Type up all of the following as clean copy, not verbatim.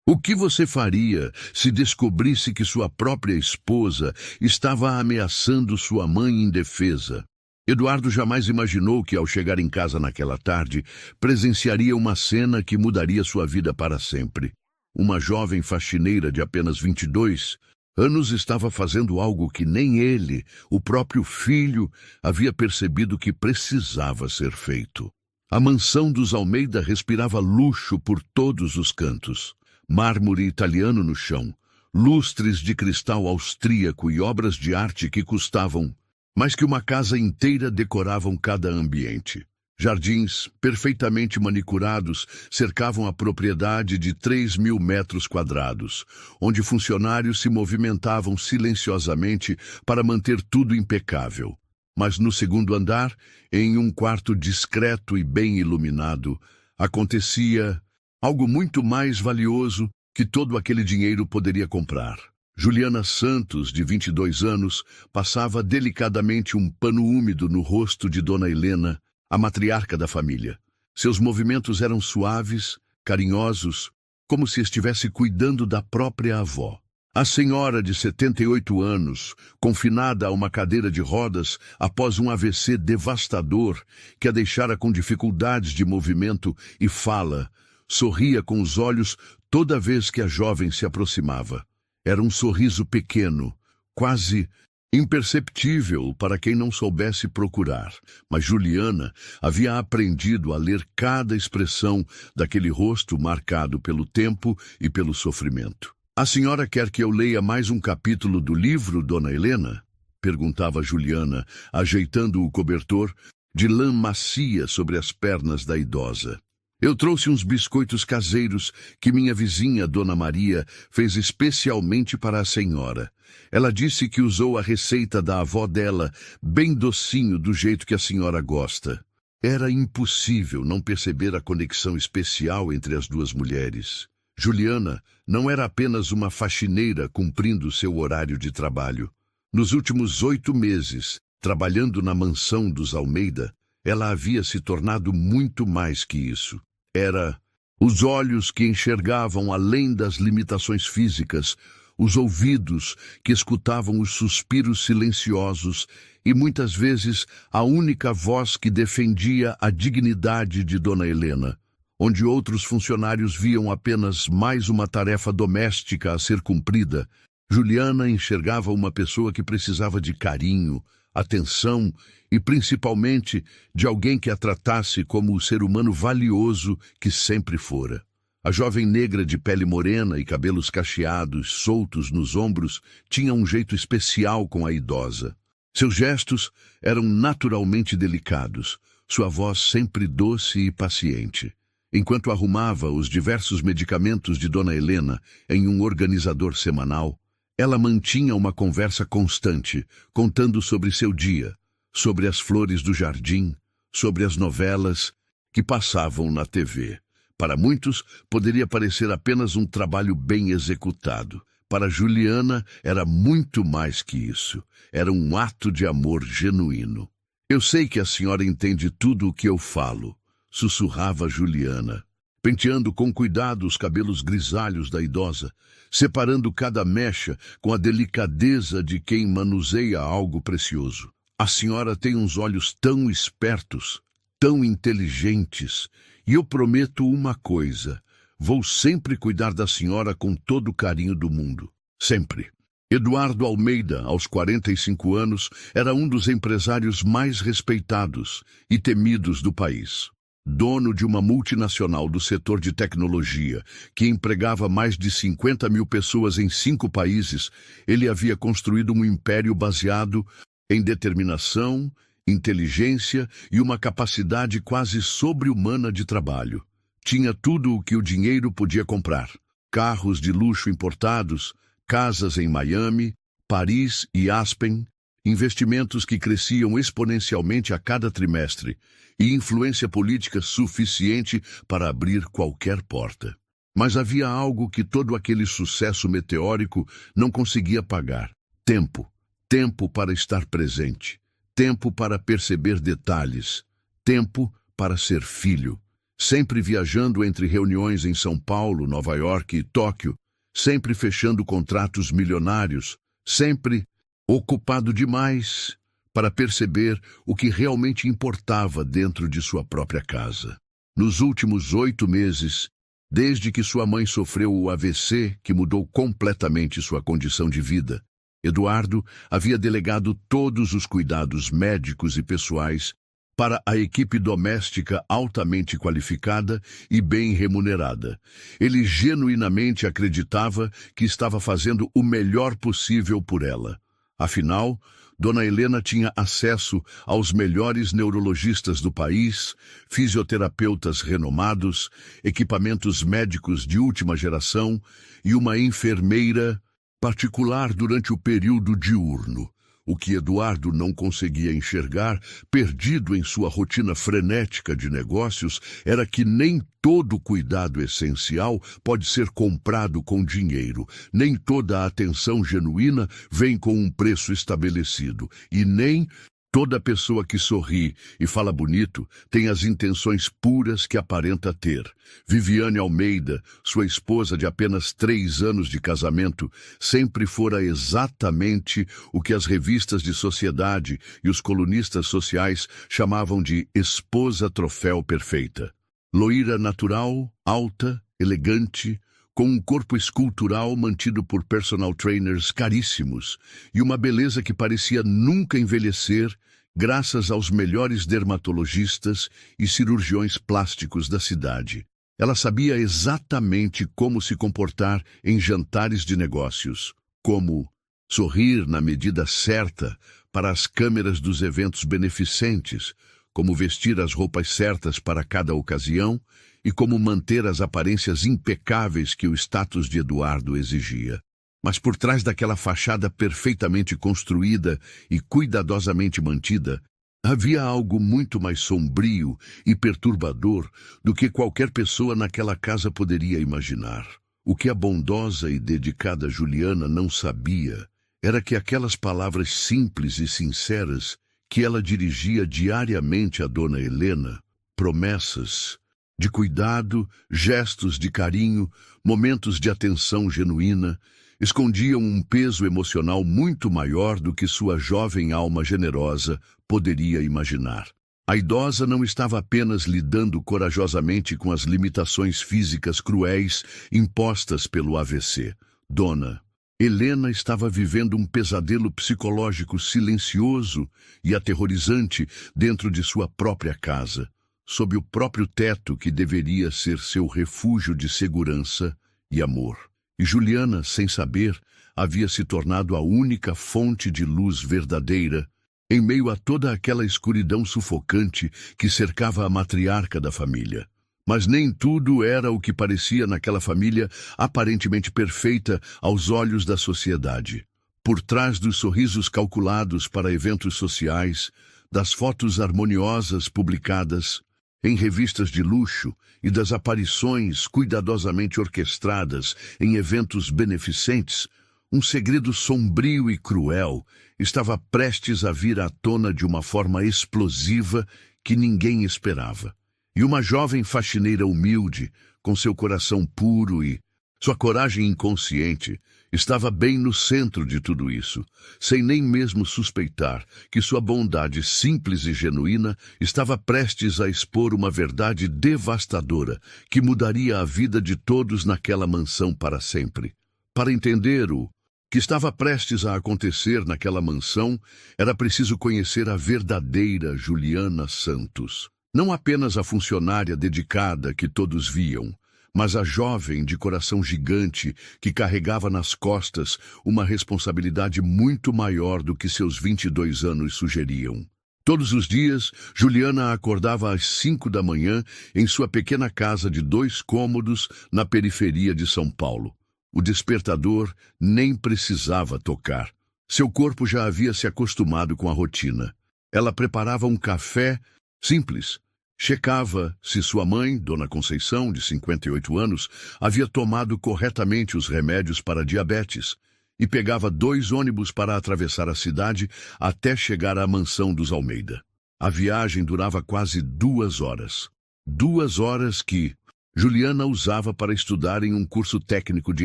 O que você faria se descobrisse que sua própria esposa estava ameaçando sua mãe indefesa? Eduardo jamais imaginou que, ao chegar em casa naquela tarde, presenciaria uma cena que mudaria sua vida para sempre. Uma jovem faxineira de apenas 22 anos estava fazendo algo que nem ele, o próprio filho, havia percebido que precisava ser feito. A mansão dos Almeida respirava luxo por todos os cantos. Mármore italiano no chão, lustres de cristal austríaco e obras de arte que custavam mais que uma casa inteira decoravam cada ambiente. Jardins perfeitamente manicurados cercavam a propriedade de 3.000 metros quadrados, onde funcionários se movimentavam silenciosamente para manter tudo impecável. Mas no segundo andar, em um quarto discreto e bem iluminado, acontecia algo muito mais valioso que todo aquele dinheiro poderia comprar. Juliana Santos, de 22 anos, passava delicadamente um pano úmido no rosto de Dona Helena, a matriarca da família. Seus movimentos eram suaves, carinhosos, como se estivesse cuidando da própria avó. A senhora de 78 anos, confinada a uma cadeira de rodas após um AVC devastador que a deixara com dificuldades de movimento e fala, sorria com os olhos toda vez que a jovem se aproximava. Era um sorriso pequeno, quase imperceptível para quem não soubesse procurar, mas Juliana havia aprendido a ler cada expressão daquele rosto marcado pelo tempo e pelo sofrimento. "A senhora quer que eu leia mais um capítulo do livro, Dona Helena?" perguntava Juliana, ajeitando o cobertor de lã macia sobre as pernas da idosa. "Eu trouxe uns biscoitos caseiros que minha vizinha, Dona Maria, fez especialmente para a senhora. Ela disse que usou a receita da avó dela, bem docinho do jeito que a senhora gosta." Era impossível não perceber a conexão especial entre as duas mulheres. Juliana não era apenas uma faxineira cumprindo seu horário de trabalho. Nos últimos 8 meses, trabalhando na mansão dos Almeida, ela havia se tornado muito mais que isso. Era os olhos que enxergavam além das limitações físicas, os ouvidos que escutavam os suspiros silenciosos e, muitas vezes, a única voz que defendia a dignidade de Dona Helena, onde outros funcionários viam apenas mais uma tarefa doméstica a ser cumprida. Juliana enxergava uma pessoa que precisava de carinho, atenção e, principalmente, de alguém que a tratasse como o ser humano valioso que sempre fora. A jovem negra de pele morena e cabelos cacheados, soltos nos ombros, tinha um jeito especial com a idosa. Seus gestos eram naturalmente delicados, sua voz sempre doce e paciente. Enquanto arrumava os diversos medicamentos de Dona Helena em um organizador semanal, ela mantinha uma conversa constante, contando sobre seu dia, sobre as flores do jardim, sobre as novelas que passavam na TV. Para muitos, poderia parecer apenas um trabalho bem executado. Para Juliana, era muito mais que isso. Era um ato de amor genuíno. "Eu sei que a senhora entende tudo o que eu falo", sussurrava Juliana, penteando com cuidado os cabelos grisalhos da idosa, separando cada mecha com a delicadeza de quem manuseia algo precioso. "A senhora tem uns olhos tão espertos, tão inteligentes, e eu prometo uma coisa: vou sempre cuidar da senhora com todo o carinho do mundo. Sempre." Eduardo Almeida, aos 45 anos, era um dos empresários mais respeitados e temidos do país. Dono de uma multinacional do setor de tecnologia, que empregava mais de 50.000 pessoas em 5 países, ele havia construído um império baseado em determinação, inteligência e uma capacidade quase sobre-humana de trabalho. Tinha tudo o que o dinheiro podia comprar: carros de luxo importados, casas em Miami, Paris e Aspen, investimentos que cresciam exponencialmente a cada trimestre e influência política suficiente para abrir qualquer porta. Mas havia algo que todo aquele sucesso meteórico não conseguia pagar: tempo. Tempo para estar presente. Tempo para perceber detalhes. Tempo para ser filho. sempre viajando entre reuniões em São Paulo, Nova York e Tóquio, sempre fechando contratos milionários, sempre ocupado demais para perceber o que realmente importava dentro de sua própria casa. Nos últimos 8 meses, desde que sua mãe sofreu o AVC, que mudou completamente sua condição de vida, Eduardo havia delegado todos os cuidados médicos e pessoais para a equipe doméstica altamente qualificada e bem remunerada. Ele genuinamente acreditava que estava fazendo o melhor possível por ela. Afinal, Dona Helena tinha acesso aos melhores neurologistas do país, fisioterapeutas renomados, equipamentos médicos de última geração e uma enfermeira particular durante o período diurno. O que Eduardo não conseguia enxergar, perdido em sua rotina frenética de negócios, era que nem todo cuidado essencial pode ser comprado com dinheiro, nem toda a atenção genuína vem com um preço estabelecido, e nem toda pessoa que sorri e fala bonito tem as intenções puras que aparenta ter. Viviane Almeida, sua esposa de apenas 3 anos de casamento, sempre fora exatamente o que as revistas de sociedade e os colunistas sociais chamavam de esposa troféu perfeita. Loira natural, alta, elegante, com um corpo escultural mantido por personal trainers caríssimos e uma beleza que parecia nunca envelhecer, graças aos melhores dermatologistas e cirurgiões plásticos da cidade. Ela sabia exatamente como se comportar em jantares de negócios, como sorrir na medida certa para as câmeras dos eventos beneficentes, como vestir as roupas certas para cada ocasião e como manter as aparências impecáveis que o status de Eduardo exigia. Mas por trás daquela fachada perfeitamente construída e cuidadosamente mantida, havia algo muito mais sombrio e perturbador do que qualquer pessoa naquela casa poderia imaginar. O que a bondosa e dedicada Juliana não sabia era que aquelas palavras simples e sinceras que ela dirigia diariamente à Dona Helena, promessas de cuidado, gestos de carinho, momentos de atenção genuína, escondiam um peso emocional muito maior do que sua jovem alma generosa poderia imaginar. A idosa não estava apenas lidando corajosamente com as limitações físicas cruéis impostas pelo AVC. Dona Helena estava vivendo um pesadelo psicológico silencioso e aterrorizante dentro de sua própria casa, sob o próprio teto que deveria ser seu refúgio de segurança e amor. E Juliana, sem saber, havia se tornado a única fonte de luz verdadeira em meio a toda aquela escuridão sufocante que cercava a matriarca da família. Mas nem tudo era o que parecia naquela família aparentemente perfeita aos olhos da sociedade. Por trás dos sorrisos calculados para eventos sociais, das fotos harmoniosas publicadas em revistas de luxo e das aparições cuidadosamente orquestradas em eventos beneficentes, um segredo sombrio e cruel estava prestes a vir à tona de uma forma explosiva que ninguém esperava. E uma jovem faxineira humilde, com seu coração puro e sua coragem inconsciente, estava bem no centro de tudo isso, sem nem mesmo suspeitar que sua bondade simples e genuína estava prestes a expor uma verdade devastadora que mudaria a vida de todos naquela mansão para sempre. Para entender o que estava prestes a acontecer naquela mansão, era preciso conhecer a verdadeira Juliana Santos. Não apenas a funcionária dedicada que todos viam, mas a jovem de coração gigante que carregava nas costas uma responsabilidade muito maior do que seus 22 anos sugeriam. Todos os dias, Juliana acordava às 5 da manhã em sua pequena casa de 2 cômodos na periferia de São Paulo. O despertador nem precisava tocar. Seu corpo já havia se acostumado com a rotina. Ela preparava um café simples. Checava se sua mãe, Dona Conceição, de 58 anos, havia tomado corretamente os remédios para diabetes e pegava 2 ônibus para atravessar a cidade até chegar à mansão dos Almeida. A viagem durava quase 2 horas. 2 horas que Juliana usava para estudar em um curso técnico de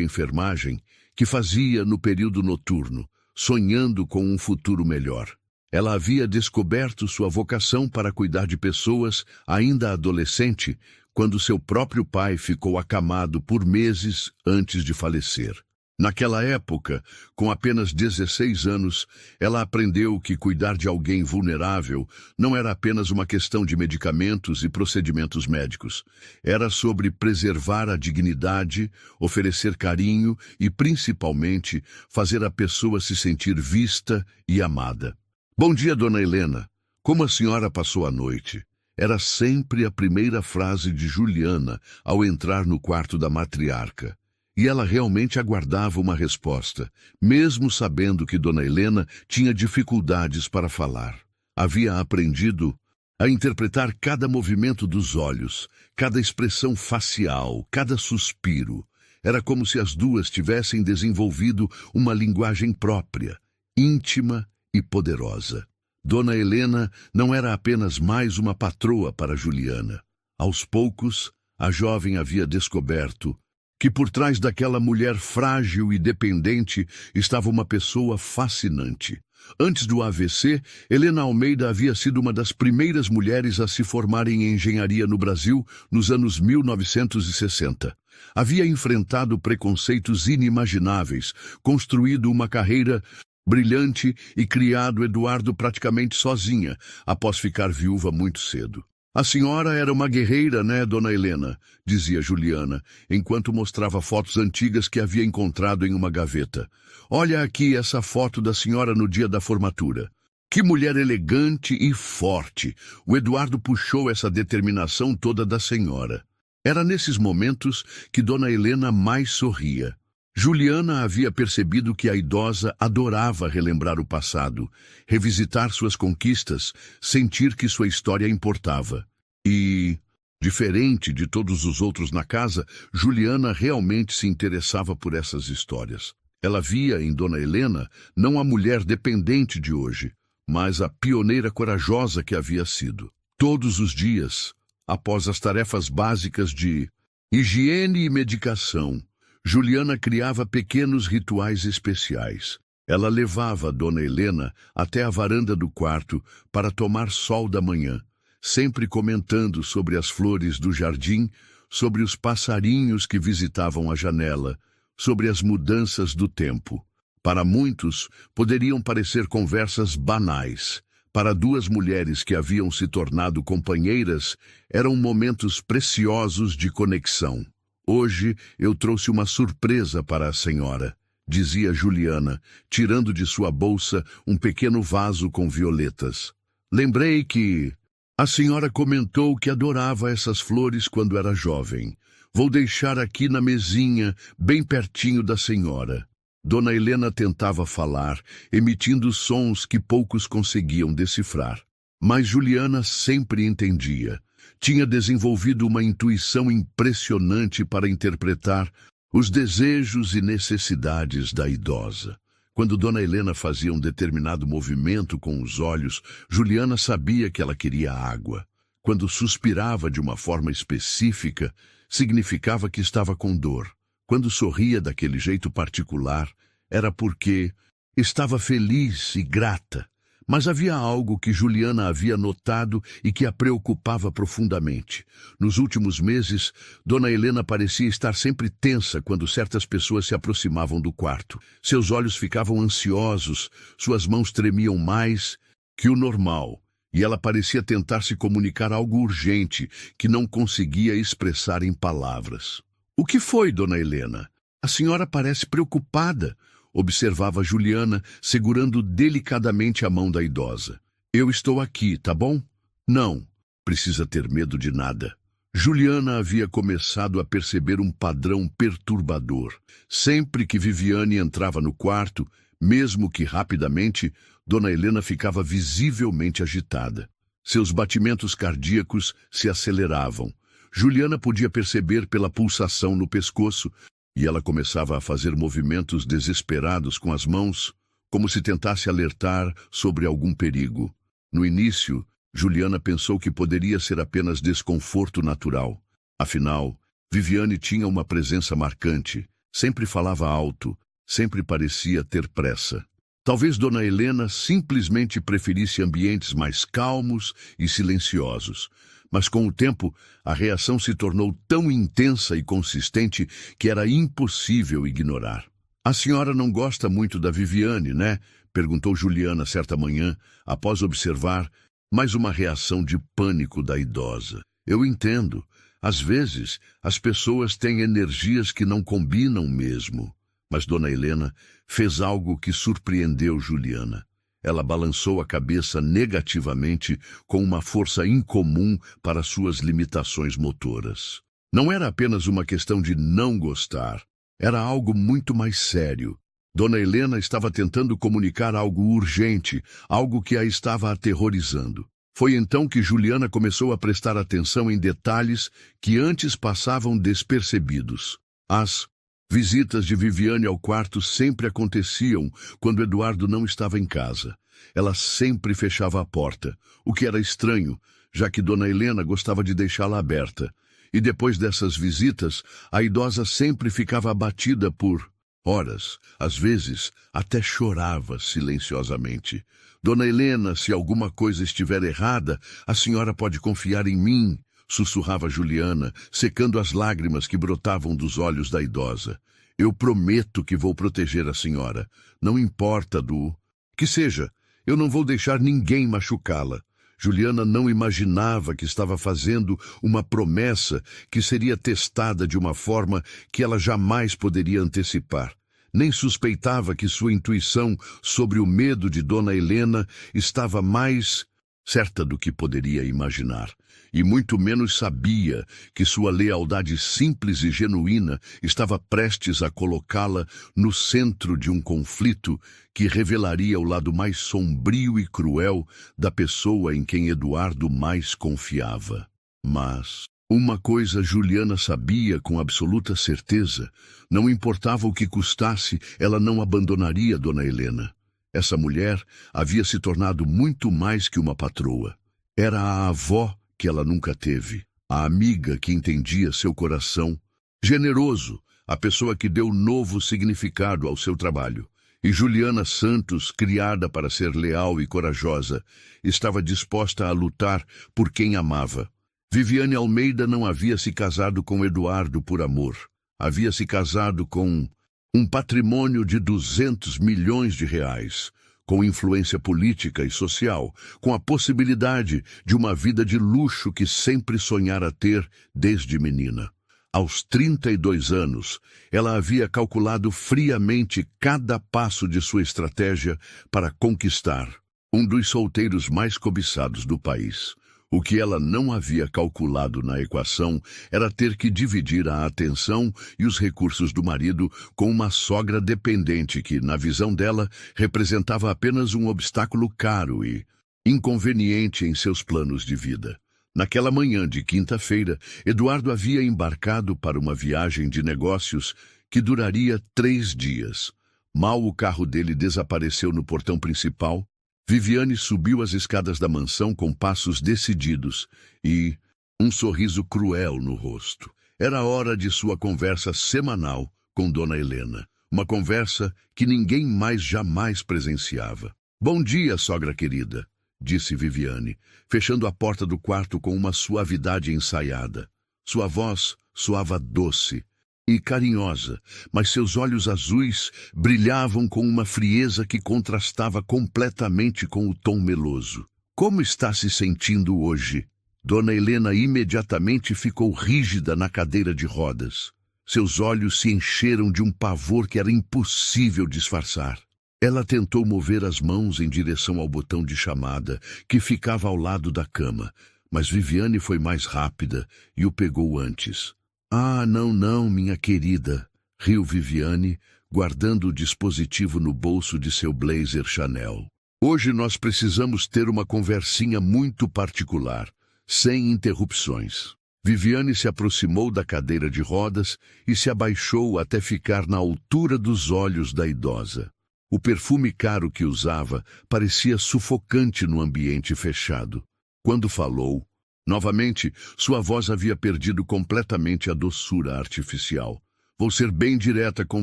enfermagem que fazia no período noturno, sonhando com um futuro melhor. Ela havia descoberto sua vocação para cuidar de pessoas ainda adolescente, quando seu próprio pai ficou acamado por meses antes de falecer. Naquela época, com apenas 16 anos, ela aprendeu que cuidar de alguém vulnerável não era apenas uma questão de medicamentos e procedimentos médicos. Era sobre preservar a dignidade, oferecer carinho e, principalmente, fazer a pessoa se sentir vista e amada. "Bom dia, dona Helena. Como a senhora passou a noite?" Era sempre a primeira frase de Juliana ao entrar no quarto da matriarca. E ela realmente aguardava uma resposta, mesmo sabendo que dona Helena tinha dificuldades para falar. Havia aprendido a interpretar cada movimento dos olhos, cada expressão facial, cada suspiro. Era como se as duas tivessem desenvolvido uma linguagem própria, íntima e poderosa. Dona Helena não era apenas mais uma patroa para Juliana. Aos poucos, a jovem havia descoberto que por trás daquela mulher frágil e dependente estava uma pessoa fascinante. Antes do AVC, Helena Almeida havia sido uma das primeiras mulheres a se formar em engenharia no Brasil nos anos 1960. Havia enfrentado preconceitos inimagináveis, construído uma carreira brilhante e criado Eduardo praticamente sozinha, após ficar viúva muito cedo. "A senhora era uma guerreira, né, dona Helena?" dizia Juliana, enquanto mostrava fotos antigas que havia encontrado em uma gaveta. "Olha aqui essa foto da senhora no dia da formatura. Que mulher elegante e forte!" O Eduardo puxou essa determinação toda da senhora. Era nesses momentos que dona Helena mais sorria. Juliana havia percebido que a idosa adorava relembrar o passado, revisitar suas conquistas, sentir que sua história importava. E, diferente de todos os outros na casa, Juliana realmente se interessava por essas histórias. Ela via em dona Helena não a mulher dependente de hoje, mas a pioneira corajosa que havia sido. Todos os dias, após as tarefas básicas de higiene e medicação, Juliana criava pequenos rituais especiais. Ela levava dona Helena até a varanda do quarto para tomar sol da manhã, sempre comentando sobre as flores do jardim, sobre os passarinhos que visitavam a janela, sobre as mudanças do tempo. Para muitos, poderiam parecer conversas banais. Para duas mulheres que haviam se tornado companheiras, eram momentos preciosos de conexão. "Hoje eu trouxe uma surpresa para a senhora", dizia Juliana, tirando de sua bolsa um pequeno vaso com violetas. "Lembrei que a senhora comentou que adorava essas flores quando era jovem. Vou deixar aqui na mesinha, bem pertinho da senhora." Dona Helena tentava falar, emitindo sons que poucos conseguiam decifrar. Mas Juliana sempre entendia. Tinha desenvolvido uma intuição impressionante para interpretar os desejos e necessidades da idosa. Quando dona Helena fazia um determinado movimento com os olhos, Juliana sabia que ela queria água. Quando suspirava de uma forma específica, significava que estava com dor. Quando sorria daquele jeito particular, era porque estava feliz e grata. Mas havia algo que Juliana havia notado e que a preocupava profundamente. Nos últimos meses, dona Helena parecia estar sempre tensa quando certas pessoas se aproximavam do quarto. Seus olhos ficavam ansiosos, suas mãos tremiam mais que o normal, e ela parecia tentar se comunicar algo urgente que não conseguia expressar em palavras. "O que foi, dona Helena? A senhora parece preocupada", observava Juliana, segurando delicadamente a mão da idosa. "Eu estou aqui, tá bom?" "Não precisa ter medo de nada." Juliana havia começado a perceber um padrão perturbador. Sempre que Viviane entrava no quarto, mesmo que rapidamente, dona Helena ficava visivelmente agitada. Seus batimentos cardíacos se aceleravam. Juliana podia perceber pela pulsação no pescoço, e ela começava a fazer movimentos desesperados com as mãos, como se tentasse alertar sobre algum perigo. No início, Juliana pensou que poderia ser apenas desconforto natural. Afinal, Viviane tinha uma presença marcante, sempre falava alto, sempre parecia ter pressa. Talvez Dona Helena simplesmente preferisse ambientes mais calmos e silenciosos. Mas com o tempo, a reação se tornou tão intensa e consistente que era impossível ignorar. "A senhora não gosta muito da Viviane, né?" perguntou Juliana certa manhã, após observar mais uma reação de pânico da idosa. "Eu entendo. Às vezes, as pessoas têm energias que não combinam mesmo." Mas Dona Helena fez algo que surpreendeu Juliana. Ela balançou a cabeça negativamente com uma força incomum para suas limitações motoras. Não era apenas uma questão de não gostar. Era algo muito mais sério. Dona Helena estava tentando comunicar algo urgente, algo que a estava aterrorizando. Foi então que Juliana começou a prestar atenção em detalhes que antes passavam despercebidos. As visitas de Viviane ao quarto sempre aconteciam quando Eduardo não estava em casa. Ela sempre fechava a porta, o que era estranho, já que Dona Helena gostava de deixá-la aberta. E depois dessas visitas, a idosa sempre ficava abatida por horas. Às vezes, até chorava silenciosamente. "Dona Helena, se alguma coisa estiver errada, a senhora pode confiar em mim", sussurrava Juliana, secando as lágrimas que brotavam dos olhos da idosa. "Eu prometo que vou proteger a senhora. Não importa do que seja, eu não vou deixar ninguém machucá-la." Juliana não imaginava que estava fazendo uma promessa que seria testada de uma forma que ela jamais poderia antecipar. Nem suspeitava que sua intuição sobre o medo de Dona Helena estava mais certa do que poderia imaginar. E muito menos sabia que sua lealdade simples e genuína estava prestes a colocá-la no centro de um conflito que revelaria o lado mais sombrio e cruel da pessoa em quem Eduardo mais confiava. Mas uma coisa Juliana sabia com absoluta certeza: não importava o que custasse, ela não abandonaria Dona Helena. Essa mulher havia se tornado muito mais que uma patroa. Era a avó que ela nunca teve, a amiga que entendia seu coração, generoso, a pessoa que deu novo significado ao seu trabalho. E Juliana Santos, criada para ser leal e corajosa, estava disposta a lutar por quem amava. Viviane Almeida não havia se casado com Eduardo por amor. Havia se casado com um patrimônio de 200 milhões de reais, com influência política e social, com a possibilidade de uma vida de luxo que sempre sonhara ter desde menina. Aos 32 anos, ela havia calculado friamente cada passo de sua estratégia para conquistar um dos solteiros mais cobiçados do país. O que ela não havia calculado na equação era ter que dividir a atenção e os recursos do marido com uma sogra dependente que, na visão dela, representava apenas um obstáculo caro e inconveniente em seus planos de vida. Naquela manhã de quinta-feira, Eduardo havia embarcado para uma viagem de negócios que duraria 3 dias. Mal o carro dele desapareceu no portão principal, Viviane subiu as escadas da mansão com passos decididos e um sorriso cruel no rosto. Era hora de sua conversa semanal com Dona Helena. Uma conversa que ninguém mais jamais presenciava. "Bom dia, sogra querida", disse Viviane, fechando a porta do quarto com uma suavidade ensaiada. Sua voz soava doce e carinhosa, mas seus olhos azuis brilhavam com uma frieza que contrastava completamente com o tom meloso. "Como está se sentindo hoje?" Dona Helena imediatamente ficou rígida na cadeira de rodas. Seus olhos se encheram de um pavor que era impossível disfarçar. Ela tentou mover as mãos em direção ao botão de chamada, que ficava ao lado da cama, mas Viviane foi mais rápida e o pegou antes. "Ah, não, minha querida", riu Viviane, guardando o dispositivo no bolso de seu blazer Chanel. "Hoje nós precisamos ter uma conversinha muito particular, sem interrupções." Viviane se aproximou da cadeira de rodas e se abaixou até ficar na altura dos olhos da idosa. O perfume caro que usava parecia sufocante no ambiente fechado. Quando falou, novamente, sua voz havia perdido completamente a doçura artificial. Vou ser bem direta com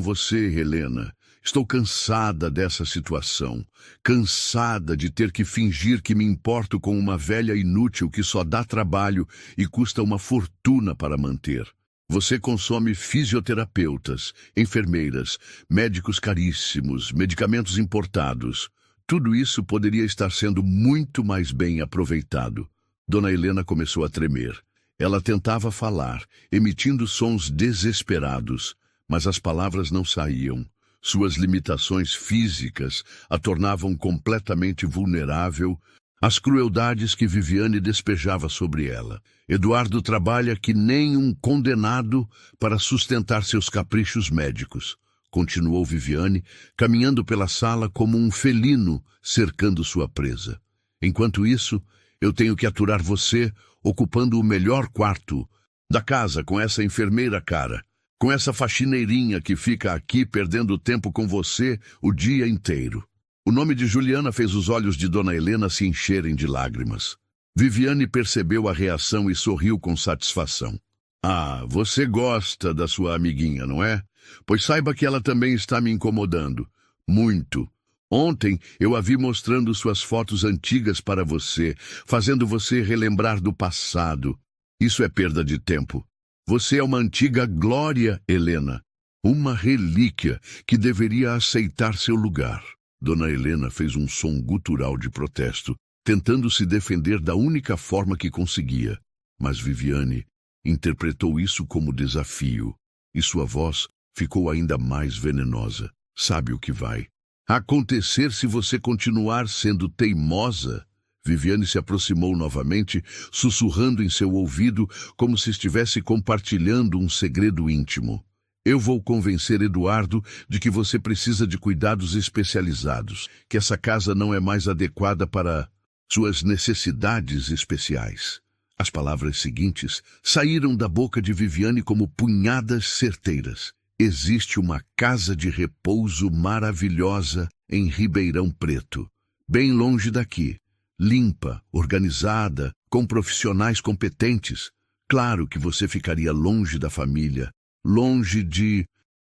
você, Helena. Estou cansada dessa situação. Cansada de ter que fingir que me importo com uma velha inútil que só dá trabalho e custa uma fortuna para manter. Você consome fisioterapeutas, enfermeiras, médicos caríssimos, medicamentos importados. Tudo isso poderia estar sendo muito mais bem aproveitado. Dona Helena começou a tremer. Ela tentava falar, emitindo sons desesperados, mas as palavras não saíam. Suas limitações físicas a tornavam completamente vulnerável às crueldades que Viviane despejava sobre ela. Eduardo trabalha que nem um condenado para sustentar seus caprichos médicos, continuou Viviane, caminhando pela sala como um felino cercando sua presa. Enquanto isso, eu tenho que aturar você ocupando o melhor quarto da casa com essa enfermeira cara, com essa faxineirinha que fica aqui perdendo tempo com você o dia inteiro. O nome de Juliana fez os olhos de Dona Helena se encherem de lágrimas. Viviane percebeu a reação e sorriu com satisfação. Ah, você gosta da sua amiguinha, não é? Pois saiba que ela também está me incomodando. Muito. Ontem eu a vi mostrando suas fotos antigas para você, fazendo você relembrar do passado. Isso é perda de tempo. Você é uma antiga glória, Helena. Uma relíquia que deveria aceitar seu lugar. Dona Helena fez um som gutural de protesto, tentando se defender da única forma que conseguia. Mas Viviane interpretou isso como desafio, e sua voz ficou ainda mais venenosa. Sabe o que vai acontecer se você continuar sendo teimosa? Viviane se aproximou novamente, sussurrando em seu ouvido como se estivesse compartilhando um segredo íntimo. Eu vou convencer Eduardo de que você precisa de cuidados especializados, que essa casa não é mais adequada para suas necessidades especiais. As palavras seguintes saíram da boca de Viviane como punhadas certeiras. Existe uma casa de repouso maravilhosa em Ribeirão Preto, bem longe daqui, limpa, organizada, com profissionais competentes. Claro que você ficaria longe da família, longe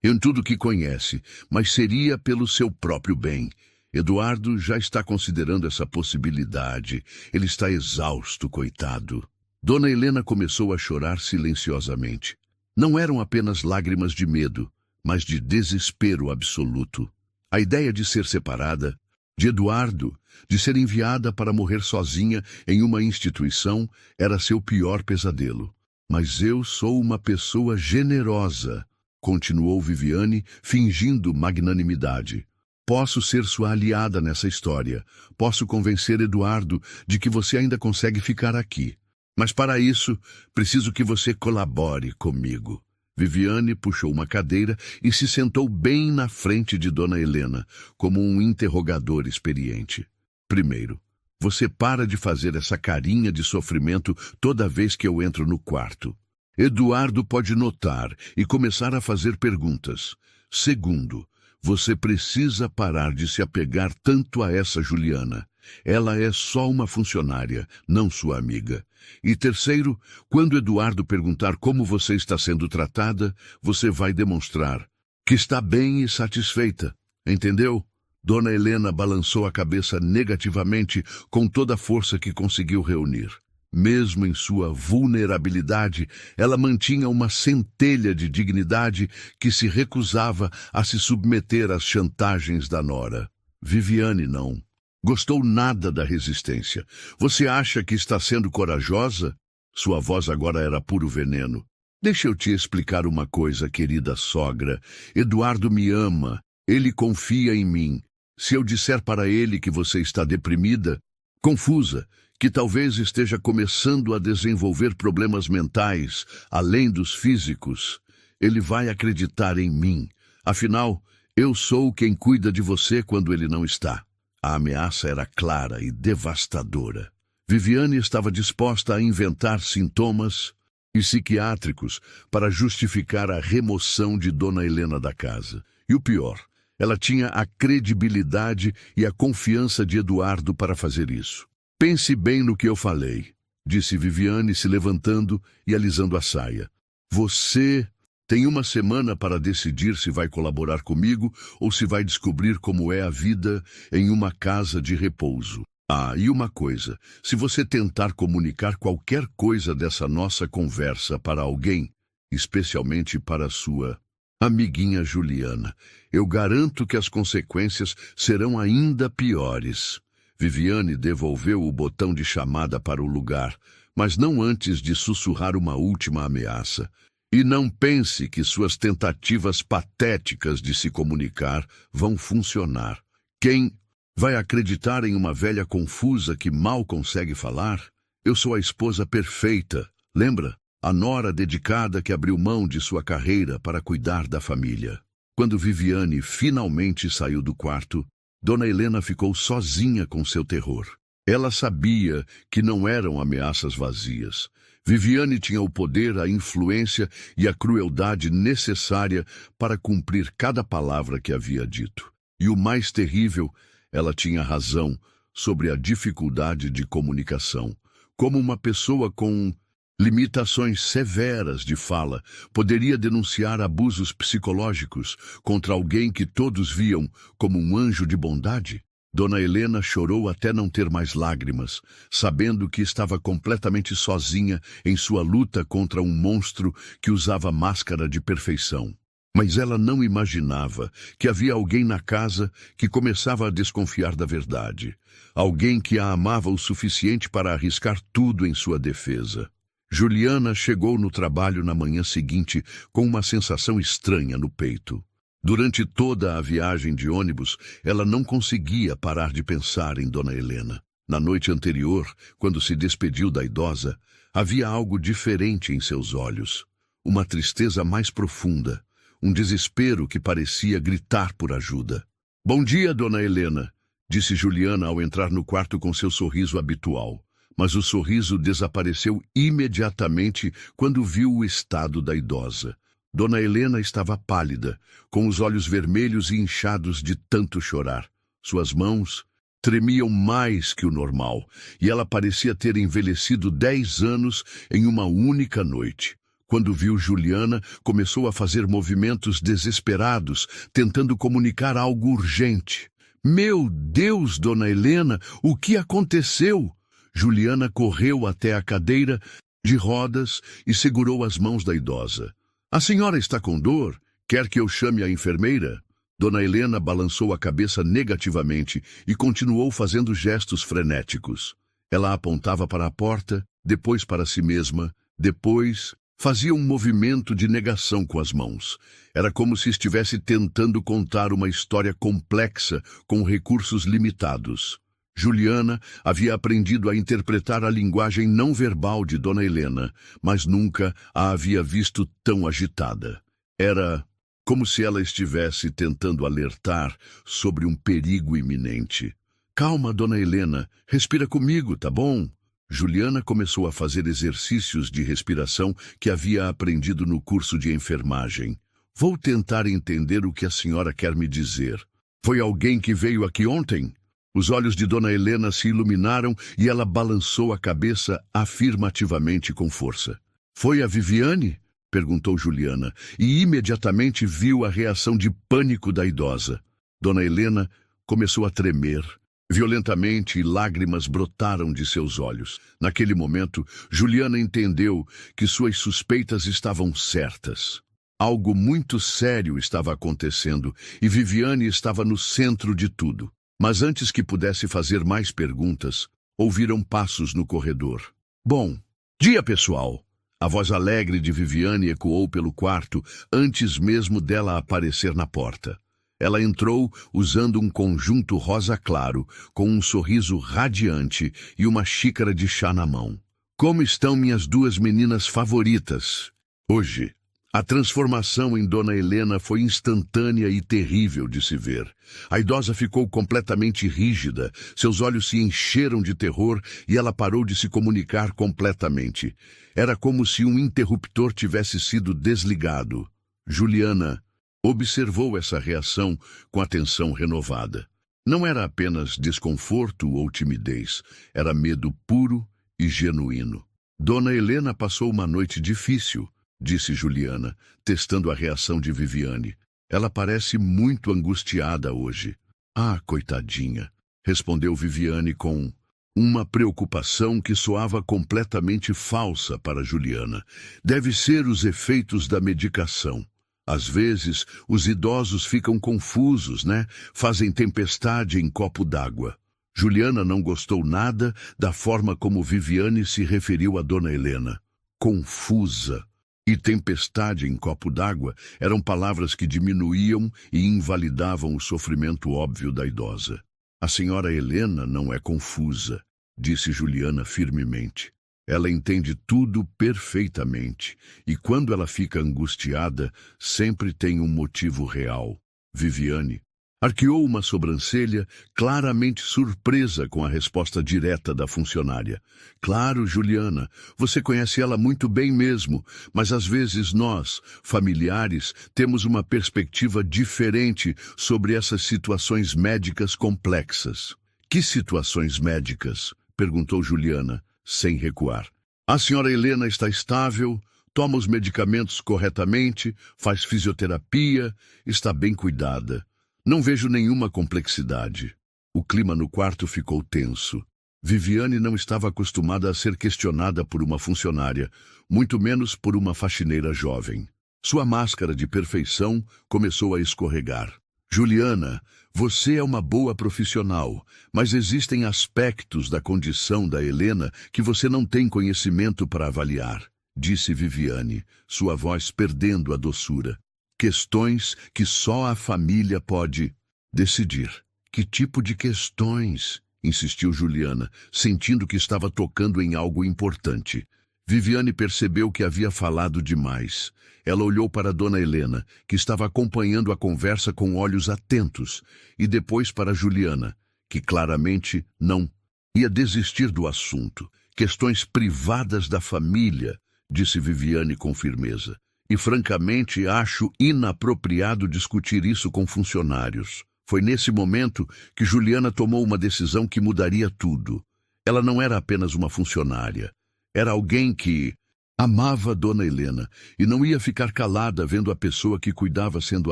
em tudo que conhece, mas seria pelo seu próprio bem. Eduardo já está considerando essa possibilidade. Ele está exausto, coitado. Dona Helena começou a chorar silenciosamente. Não eram apenas lágrimas de medo, mas de desespero absoluto. A ideia de ser separada, de Eduardo, de ser enviada para morrer sozinha em uma instituição, era seu pior pesadelo. Mas eu sou uma pessoa generosa, continuou Viviane, fingindo magnanimidade. Posso ser sua aliada nessa história. Posso convencer Eduardo de que você ainda consegue ficar aqui. Mas para isso, preciso que você colabore comigo. Viviane puxou uma cadeira e se sentou bem na frente de Dona Helena, como um interrogador experiente. Primeiro, você para de fazer essa carinha de sofrimento toda vez que eu entro no quarto. Eduardo pode notar e começar a fazer perguntas. Segundo, você precisa parar de se apegar tanto a essa Juliana. Ela é só uma funcionária, não sua amiga. E terceiro, quando Eduardo perguntar como você está sendo tratada, você vai demonstrar que está bem e satisfeita. Entendeu? Dona Helena balançou a cabeça negativamente com toda a força que conseguiu reunir. Mesmo em sua vulnerabilidade, ela mantinha uma centelha de dignidade que se recusava a se submeter às chantagens da nora. Viviane não gostou nada da resistência. Você acha que está sendo corajosa? Sua voz agora era puro veneno. Deixa eu te explicar uma coisa, querida sogra. Eduardo me ama. Ele confia em mim. Se eu disser para ele que você está deprimida, confusa, que talvez esteja começando a desenvolver problemas mentais, além dos físicos, ele vai acreditar em mim. Afinal, eu sou quem cuida de você quando ele não está. A ameaça era clara e devastadora. Viviane estava disposta a inventar sintomas psiquiátricos para justificar a remoção de Dona Helena da casa. E o pior, ela tinha a credibilidade e a confiança de Eduardo para fazer isso. Pense bem no que eu falei, disse Viviane, se levantando e alisando a saia. Você tem uma semana para decidir se vai colaborar comigo ou se vai descobrir como é a vida em uma casa de repouso. Ah, e uma coisa, se você tentar comunicar qualquer coisa dessa nossa conversa para alguém, especialmente para sua amiguinha Juliana, eu garanto que as consequências serão ainda piores. Viviane devolveu o botão de chamada para o lugar, mas não antes de sussurrar uma última ameaça. E não pense que suas tentativas patéticas de se comunicar vão funcionar. Quem vai acreditar em uma velha confusa que mal consegue falar? Eu sou a esposa perfeita, lembra? A nora dedicada que abriu mão de sua carreira para cuidar da família. Quando Viviane finalmente saiu do quarto, Dona Helena ficou sozinha com seu terror. Ela sabia que não eram ameaças vazias. Viviane tinha o poder, a influência e a crueldade necessária para cumprir cada palavra que havia dito. E o mais terrível, ela tinha razão sobre a dificuldade de comunicação. Como uma pessoa com limitações severas de fala poderia denunciar abusos psicológicos contra alguém que todos viam como um anjo de bondade? Dona Helena chorou até não ter mais lágrimas, sabendo que estava completamente sozinha em sua luta contra um monstro que usava máscara de perfeição. Mas ela não imaginava que havia alguém na casa que começava a desconfiar da verdade. Alguém que a amava o suficiente para arriscar tudo em sua defesa. Juliana chegou no trabalho na manhã seguinte com uma sensação estranha no peito. Durante toda a viagem de ônibus, ela não conseguia parar de pensar em Dona Helena. Na noite anterior, quando se despediu da idosa, havia algo diferente em seus olhos. Uma tristeza mais profunda, um desespero que parecia gritar por ajuda. "Bom dia, Dona Helena", disse Juliana ao entrar no quarto com seu sorriso habitual. Mas o sorriso desapareceu imediatamente quando viu o estado da idosa. Dona Helena estava pálida, com os olhos vermelhos e inchados de tanto chorar. Suas mãos tremiam mais que o normal, e ela parecia ter envelhecido 10 anos em uma única noite. Quando viu Juliana, começou a fazer movimentos desesperados, tentando comunicar algo urgente. "Meu Deus, Dona Helena, o que aconteceu?" Juliana correu até a cadeira de rodas e segurou as mãos da idosa. "A senhora está com dor? Quer que eu chame a enfermeira?" Dona Helena balançou a cabeça negativamente e continuou fazendo gestos frenéticos. Ela apontava para a porta, depois para si mesma, depois fazia um movimento de negação com as mãos. Era como se estivesse tentando contar uma história complexa com recursos limitados. Juliana havia aprendido a interpretar a linguagem não verbal de Dona Helena, mas nunca a havia visto tão agitada. Era como se ela estivesse tentando alertar sobre um perigo iminente. "Calma, Dona Helena, respira comigo, tá bom?" Juliana começou a fazer exercícios de respiração que havia aprendido no curso de enfermagem. "Vou tentar entender o que a senhora quer me dizer. Foi alguém que veio aqui ontem?" Os olhos de Dona Helena se iluminaram e ela balançou a cabeça afirmativamente com força. "Foi a Viviane?" perguntou Juliana, e imediatamente viu a reação de pânico da idosa. Dona Helena começou a tremer violentamente e lágrimas brotaram de seus olhos. Naquele momento, Juliana entendeu que suas suspeitas estavam certas. Algo muito sério estava acontecendo e Viviane estava no centro de tudo. Mas antes que pudesse fazer mais perguntas, ouviram passos no corredor. "Bom dia, pessoal!" A voz alegre de Viviane ecoou pelo quarto antes mesmo dela aparecer na porta. Ela entrou usando um conjunto rosa claro, com um sorriso radiante e uma xícara de chá na mão. "Como estão minhas duas meninas favoritas?" Hoje, a transformação em Dona Helena foi instantânea e terrível de se ver. A idosa ficou completamente rígida, seus olhos se encheram de terror e ela parou de se comunicar completamente. Era como se um interruptor tivesse sido desligado. Juliana observou essa reação com atenção renovada. Não era apenas desconforto ou timidez, era medo puro e genuíno. Dona Helena passou uma noite difícil, disse Juliana, testando a reação de Viviane. Ela parece muito angustiada hoje. Ah, coitadinha, respondeu Viviane com uma preocupação que soava completamente falsa para Juliana. Deve ser os efeitos da medicação. Às vezes, os idosos ficam confusos, né? Fazem tempestade em copo d'água. Juliana não gostou nada da forma como Viviane se referiu a Dona Helena. Confusa e tempestade em copo d'água eram palavras que diminuíam e invalidavam o sofrimento óbvio da idosa. A senhora Helena não é confusa, disse Juliana firmemente. Ela entende tudo perfeitamente, e quando ela fica angustiada, sempre tem um motivo real. Viviane arqueou uma sobrancelha, claramente surpresa com a resposta direta da funcionária. Claro, Juliana, você conhece ela muito bem mesmo, mas às vezes nós, familiares, temos uma perspectiva diferente sobre essas situações médicas complexas. Que situações médicas? Perguntou Juliana, sem recuar. A senhora Helena está estável, toma os medicamentos corretamente, faz fisioterapia, está bem cuidada. Não vejo nenhuma complexidade. O clima no quarto ficou tenso. Viviane não estava acostumada a ser questionada por uma funcionária, muito menos por uma faxineira jovem. Sua máscara de perfeição começou a escorregar. Juliana, você é uma boa profissional, mas existem aspectos da condição da Helena que você não tem conhecimento para avaliar, disse Viviane, sua voz perdendo a doçura. Questões que só a família pode decidir. Que tipo de questões? Insistiu Juliana, sentindo que estava tocando em algo importante. Viviane percebeu que havia falado demais. Ela olhou para Dona Helena, que estava acompanhando a conversa com olhos atentos, e depois para Juliana, que claramente não ia desistir do assunto. Questões privadas da família, disse Viviane com firmeza. E francamente acho inapropriado discutir isso com funcionários. Foi nesse momento que Juliana tomou uma decisão que mudaria tudo. Ela não era apenas uma funcionária. Era alguém que amava Dona Helena e não ia ficar calada vendo a pessoa que cuidava sendo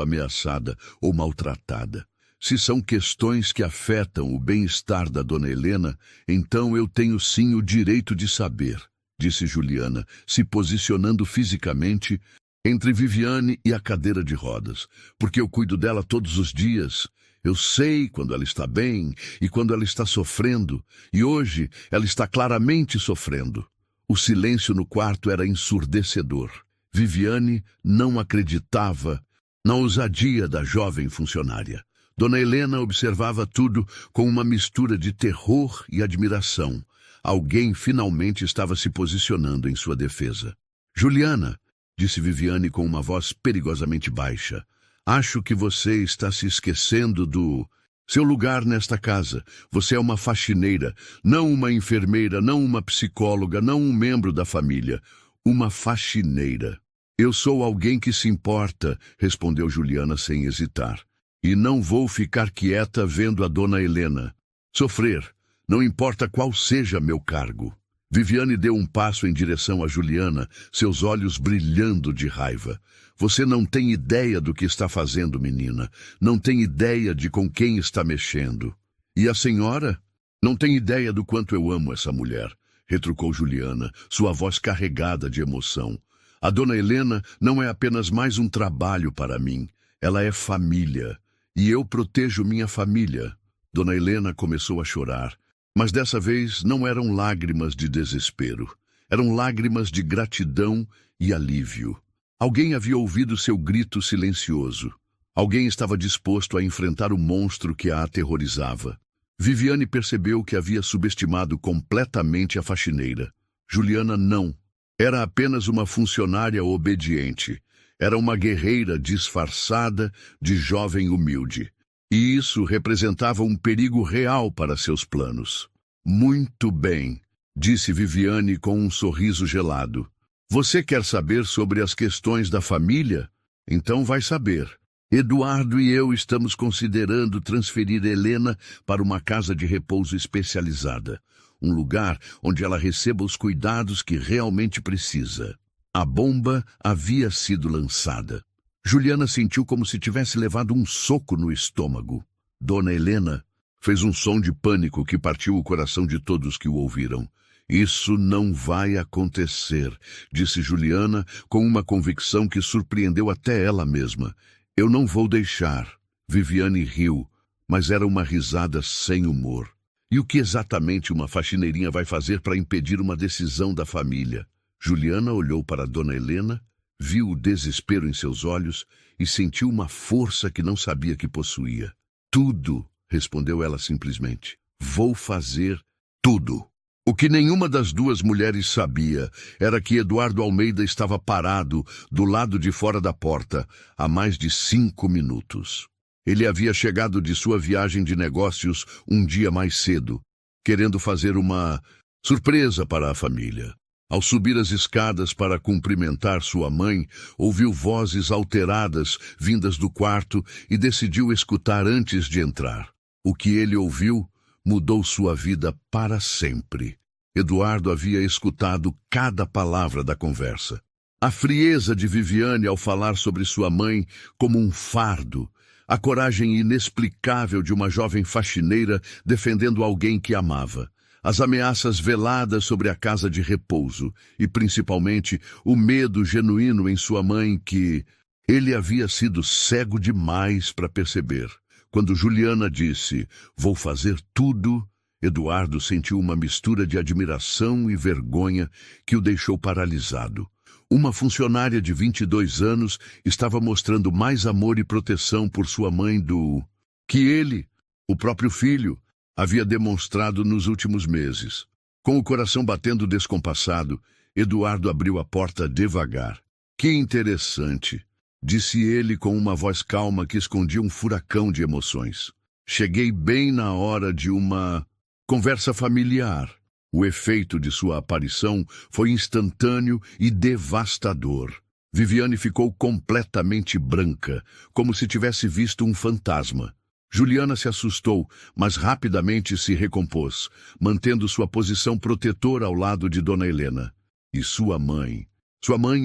ameaçada ou maltratada. Se são questões que afetam o bem-estar da Dona Helena, então eu tenho sim o direito de saber, disse Juliana, se posicionando fisicamente entre Viviane e a cadeira de rodas, porque eu cuido dela todos os dias. Eu sei quando ela está bem e quando ela está sofrendo, e hoje ela está claramente sofrendo. O silêncio no quarto era ensurdecedor. Viviane não acreditava na ousadia da jovem funcionária. Dona Helena observava tudo com uma mistura de terror e admiração. Alguém finalmente estava se posicionando em sua defesa. Juliana, disse Viviane com uma voz perigosamente baixa, acho que você está se esquecendo do seu lugar nesta casa. Você é uma faxineira, não uma enfermeira, não uma psicóloga, não um membro da família. Uma faxineira. Eu sou alguém que se importa, respondeu Juliana sem hesitar. E não vou ficar quieta vendo a Dona Helena sofrer, não importa qual seja meu cargo. Viviane deu um passo em direção a Juliana, seus olhos brilhando de raiva. Você não tem ideia do que está fazendo, menina. Não tem ideia de com quem está mexendo. E a senhora? Não tem ideia do quanto eu amo essa mulher, retrucou Juliana, sua voz carregada de emoção. A Dona Helena não é apenas mais um trabalho para mim. Ela é família. E eu protejo minha família. Dona Helena começou a chorar. Mas dessa vez não eram lágrimas de desespero. Eram lágrimas de gratidão e alívio. Alguém havia ouvido seu grito silencioso. Alguém estava disposto a enfrentar o monstro que a aterrorizava. Viviane percebeu que havia subestimado completamente a faxineira. Juliana não. Era apenas uma funcionária obediente. Era uma guerreira disfarçada de jovem humilde. E isso representava um perigo real para seus planos. Muito bem, disse Viviane com um sorriso gelado. Você quer saber sobre as questões da família? Então vai saber. Eduardo e eu estamos considerando transferir Helena para uma casa de repouso especializada, um lugar onde ela receba os cuidados que realmente precisa. A bomba havia sido lançada. Juliana sentiu como se tivesse levado um soco no estômago. Dona Helena fez um som de pânico que partiu o coração de todos que o ouviram. Isso não vai acontecer, disse Juliana com uma convicção que surpreendeu até ela mesma. Eu não vou deixar. Viviane riu, mas era uma risada sem humor. E o que exatamente uma faxineirinha vai fazer para impedir uma decisão da família? Juliana olhou para Dona Helena, viu o desespero em seus olhos e sentiu uma força que não sabia que possuía. Tudo, respondeu ela simplesmente. Vou fazer tudo. O que nenhuma das duas mulheres sabia era que Eduardo Almeida estava parado do lado de fora da porta há mais de 5 minutos. Ele havia chegado de sua viagem de negócios um dia mais cedo, querendo fazer uma surpresa para a família. Ao subir as escadas para cumprimentar sua mãe, ouviu vozes alteradas vindas do quarto e decidiu escutar antes de entrar. O que ele ouviu mudou sua vida para sempre. Eduardo havia escutado cada palavra da conversa. A frieza de Viviane ao falar sobre sua mãe como um fardo, a coragem inexplicável de uma jovem faxineira defendendo alguém que amava, as ameaças veladas sobre a casa de repouso e, principalmente, o medo genuíno em sua mãe que ele havia sido cego demais para perceber. Quando Juliana disse, vou fazer tudo, Eduardo sentiu uma mistura de admiração e vergonha que o deixou paralisado. Uma funcionária de 22 anos estava mostrando mais amor e proteção por sua mãe do que ele, o próprio filho, havia demonstrado nos últimos meses. Com o coração batendo descompassado, Eduardo abriu a porta devagar. Que interessante, disse ele com uma voz calma que escondia um furacão de emoções. Cheguei bem na hora de uma conversa familiar. O efeito de sua aparição foi instantâneo e devastador. Viviane ficou completamente branca, como se tivesse visto um fantasma. Juliana se assustou, mas rapidamente se recompôs, mantendo sua posição protetora ao lado de Dona Helena. E sua mãe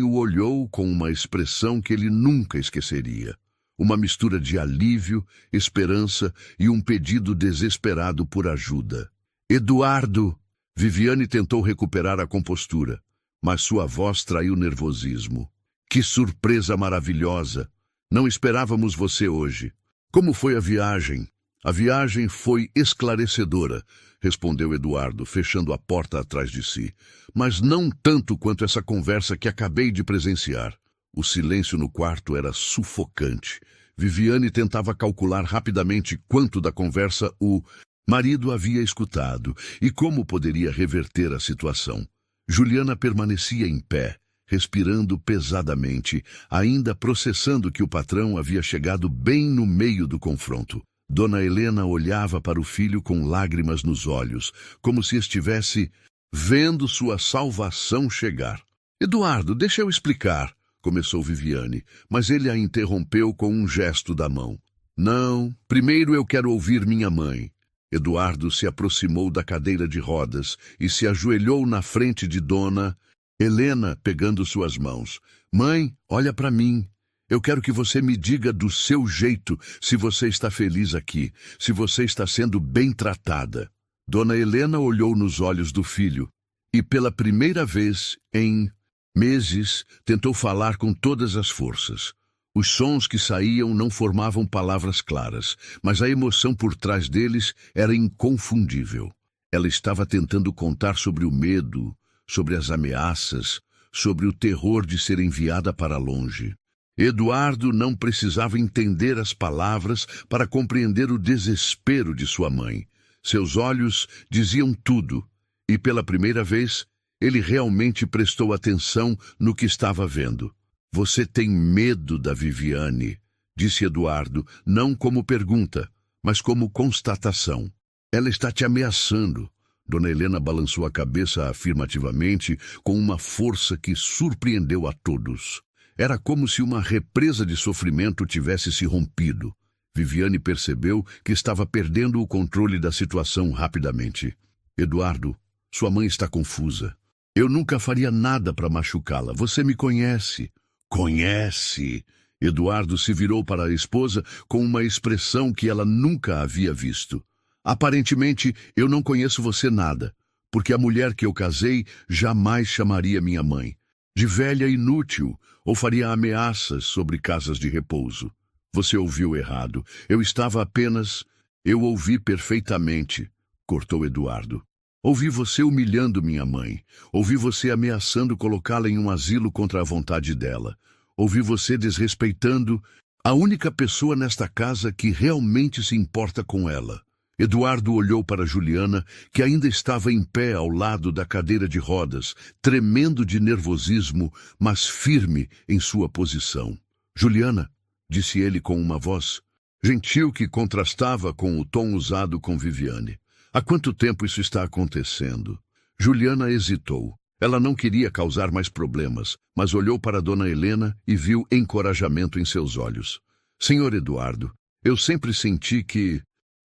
o olhou com uma expressão que ele nunca esqueceria. Uma mistura de alívio, esperança e um pedido desesperado por ajuda. Eduardo! Viviane tentou recuperar a compostura, mas sua voz traiu nervosismo. Que surpresa maravilhosa! Não esperávamos você hoje. Como foi a viagem? A viagem foi esclarecedora, respondeu Eduardo, fechando a porta atrás de si. Mas não tanto quanto essa conversa que acabei de presenciar. O silêncio no quarto era sufocante. Viviane tentava calcular rapidamente quanto da conversa o marido havia escutado e como poderia reverter a situação. Juliana permanecia em pé, respirando pesadamente, ainda processando que o patrão havia chegado bem no meio do confronto. Dona Helena olhava para o filho com lágrimas nos olhos, como se estivesse vendo sua salvação chegar. Eduardo, deixa eu explicar, começou Viviane, mas ele a interrompeu com um gesto da mão. Não, primeiro eu quero ouvir minha mãe. Eduardo se aproximou da cadeira de rodas e se ajoelhou na frente de Dona Helena, pegando suas mãos. Mãe, olha para mim. Eu quero que você me diga do seu jeito se você está feliz aqui, se você está sendo bem tratada. Dona Helena olhou nos olhos do filho e, pela primeira vez em meses, tentou falar com todas as forças. Os sons que saíam não formavam palavras claras, mas a emoção por trás deles era inconfundível. Ela estava tentando contar sobre o medo, sobre as ameaças, sobre o terror de ser enviada para longe. Eduardo não precisava entender as palavras para compreender o desespero de sua mãe. Seus olhos diziam tudo, e pela primeira vez, ele realmente prestou atenção no que estava vendo. Você tem medo da Viviane, disse Eduardo, não como pergunta, mas como constatação. Ela está te ameaçando. Dona Helena balançou a cabeça afirmativamente com uma força que surpreendeu a todos. Era como se uma represa de sofrimento tivesse se rompido. Viviane percebeu que estava perdendo o controle da situação rapidamente. Eduardo, sua mãe está confusa. Eu nunca faria nada para machucá-la. Você me conhece. Conhece? Eduardo se virou para a esposa com uma expressão que ela nunca havia visto. Aparentemente, eu não conheço você nada, porque a mulher que eu casei jamais chamaria minha mãe de velha inútil ou faria ameaças sobre casas de repouso. Você ouviu errado. Eu ouvi perfeitamente, cortou Eduardo. Ouvi você humilhando minha mãe. Ouvi você ameaçando colocá-la em um asilo contra a vontade dela. Ouvi você desrespeitando a única pessoa nesta casa que realmente se importa com ela. Eduardo olhou para Juliana, que ainda estava em pé ao lado da cadeira de rodas, tremendo de nervosismo, mas firme em sua posição. Juliana, disse ele com uma voz gentil que contrastava com o tom usado com Viviane. Há quanto tempo isso está acontecendo? Juliana hesitou. Ela não queria causar mais problemas, mas olhou para Dona Helena e viu encorajamento em seus olhos. Senhor Eduardo, eu sempre senti que...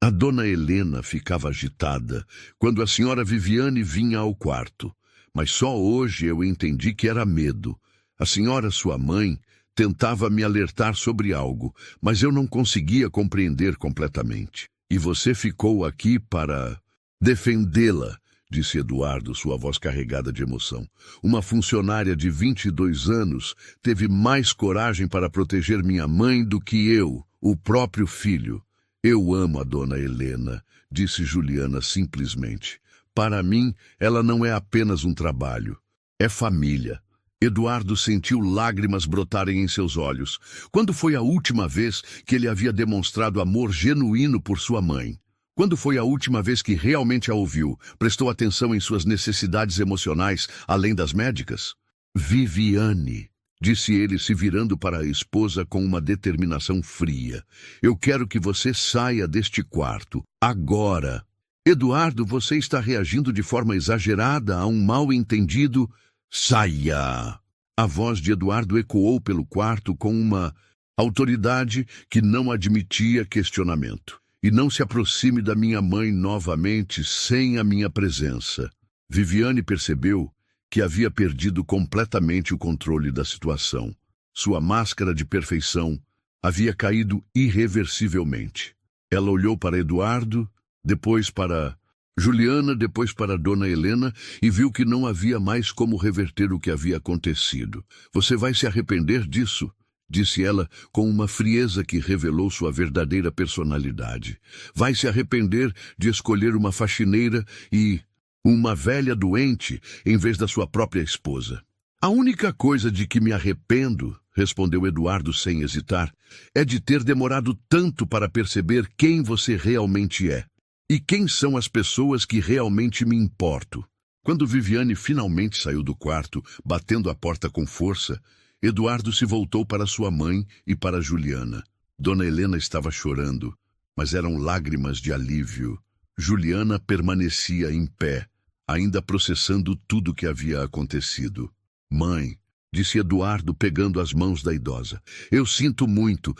A Dona Helena ficava agitada quando a senhora Viviane vinha ao quarto, mas só hoje eu entendi que era medo. A senhora, sua mãe, tentava me alertar sobre algo, mas eu não conseguia compreender completamente. E você ficou aqui para defendê-la, disse Eduardo, sua voz carregada de emoção. Uma funcionária de 22 anos teve mais coragem para proteger minha mãe do que eu, o próprio filho. Eu amo a Dona Helena, disse Juliana simplesmente. Para mim, ela não é apenas um trabalho, é família. Eduardo sentiu lágrimas brotarem em seus olhos. Quando foi a última vez que ele havia demonstrado amor genuíno por sua mãe? Quando foi a última vez que realmente a ouviu, prestou atenção em suas necessidades emocionais, além das médicas? Viviane, disse ele se virando para a esposa com uma determinação fria. Eu quero que você saia deste quarto, agora. Eduardo, você está reagindo de forma exagerada a um mal-entendido. Saia! A voz de Eduardo ecoou pelo quarto com uma autoridade que não admitia questionamento. E não se aproxime da minha mãe novamente sem a minha presença. Viviane percebeu que havia perdido completamente o controle da situação. Sua máscara de perfeição havia caído irreversivelmente. Ela olhou para Eduardo, depois para Juliana, depois para Dona Helena e viu que não havia mais como reverter o que havia acontecido. Você vai se arrepender disso, disse ela com uma frieza que revelou sua verdadeira personalidade. Vai se arrepender de escolher uma faxineira e uma velha doente em vez da sua própria esposa. A única coisa de que me arrependo, respondeu Eduardo sem hesitar, é de ter demorado tanto para perceber quem você realmente é. E quem são as pessoas que realmente me importo? Quando Viviane finalmente saiu do quarto, batendo a porta com força, Eduardo se voltou para sua mãe e para Juliana. Dona Helena estava chorando, mas eram lágrimas de alívio. Juliana permanecia em pé, ainda processando tudo o que havia acontecido. Mãe, disse Eduardo pegando as mãos da idosa. Eu sinto muito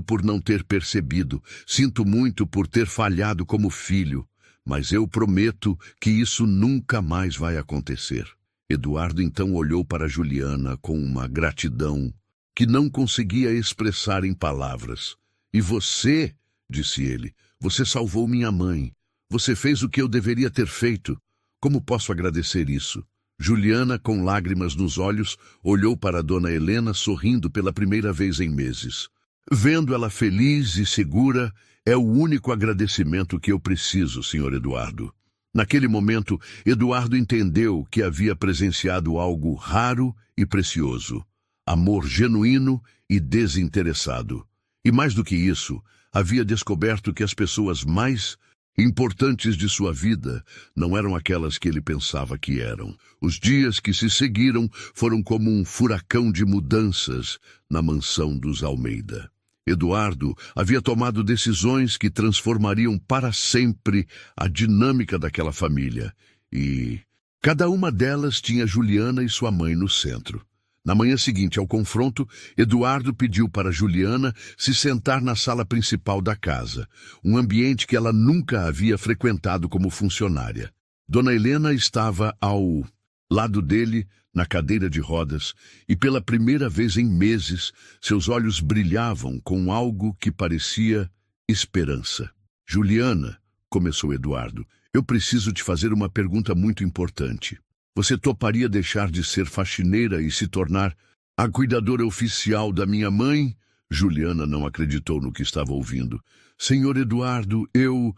por não ter percebido, sinto muito por ter falhado como filho, mas eu prometo que isso nunca mais vai acontecer. Eduardo então olhou para Juliana com uma gratidão que não conseguia expressar em palavras. E você, disse ele, você salvou minha mãe. Você fez o que eu deveria ter feito. Como posso agradecer isso? Juliana, com lágrimas nos olhos, olhou para Dona Helena sorrindo pela primeira vez em meses. Vendo ela feliz e segura, é o único agradecimento que eu preciso, Sr. Eduardo. Naquele momento, Eduardo entendeu que havia presenciado algo raro e precioso. Amor genuíno e desinteressado. E mais do que isso, havia descoberto que as pessoas mais importantes de sua vida não eram aquelas que ele pensava que eram. Os dias que se seguiram foram como um furacão de mudanças na mansão dos Almeida. Eduardo havia tomado decisões que transformariam para sempre a dinâmica daquela família, e cada uma delas tinha Juliana e sua mãe no centro. Na manhã seguinte ao confronto, Eduardo pediu para Juliana se sentar na sala principal da casa, um ambiente que ela nunca havia frequentado como funcionária. Dona Helena estava ao lado dele, na cadeira de rodas, e pela primeira vez em meses, seus olhos brilhavam com algo que parecia esperança. Juliana, começou Eduardo, eu preciso te fazer uma pergunta muito importante. Você toparia deixar de ser faxineira e se tornar a cuidadora oficial da minha mãe? Juliana não acreditou no que estava ouvindo. Senhor Eduardo, eu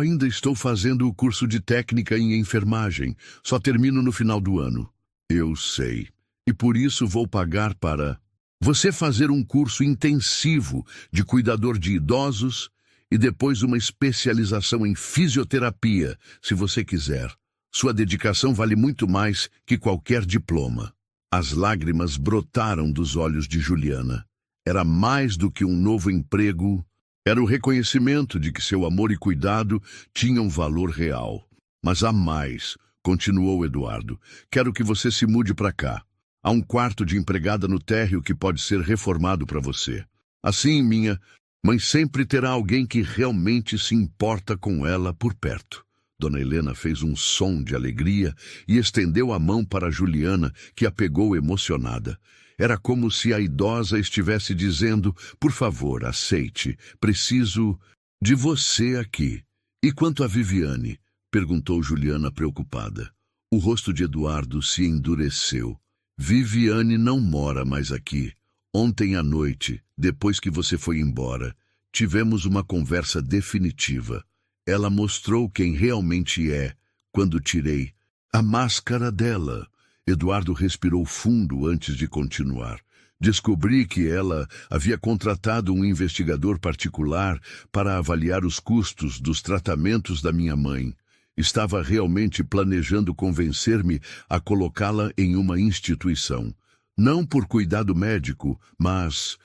ainda estou fazendo o curso de técnica em enfermagem. Só termino no final do ano. Eu sei. E por isso vou pagar para você fazer um curso intensivo de cuidador de idosos e depois uma especialização em fisioterapia, se você quiser. Sua dedicação vale muito mais que qualquer diploma. As lágrimas brotaram dos olhos de Juliana. Era mais do que um novo emprego. Era o reconhecimento de que seu amor e cuidado tinham valor real. Mas há mais, continuou Eduardo. Quero que você se mude para cá. Há um quarto de empregada no térreo que pode ser reformado para você. Assim, minha mãe sempre terá alguém que realmente se importa com ela por perto. Dona Helena fez um som de alegria e estendeu a mão para Juliana, que a pegou emocionada. Era como se a idosa estivesse dizendo, por favor, aceite, preciso de você aqui. E quanto a Viviane? Perguntou Juliana preocupada. O rosto de Eduardo se endureceu. Viviane não mora mais aqui. Ontem à noite, depois que você foi embora, tivemos uma conversa definitiva. Ela mostrou quem realmente é quando tirei a máscara dela. Eduardo respirou fundo antes de continuar. Descobri que ela havia contratado um investigador particular para avaliar os custos dos tratamentos da minha mãe. Estava realmente planejando convencer-me a colocá-la em uma instituição. Não por cuidado médico, mas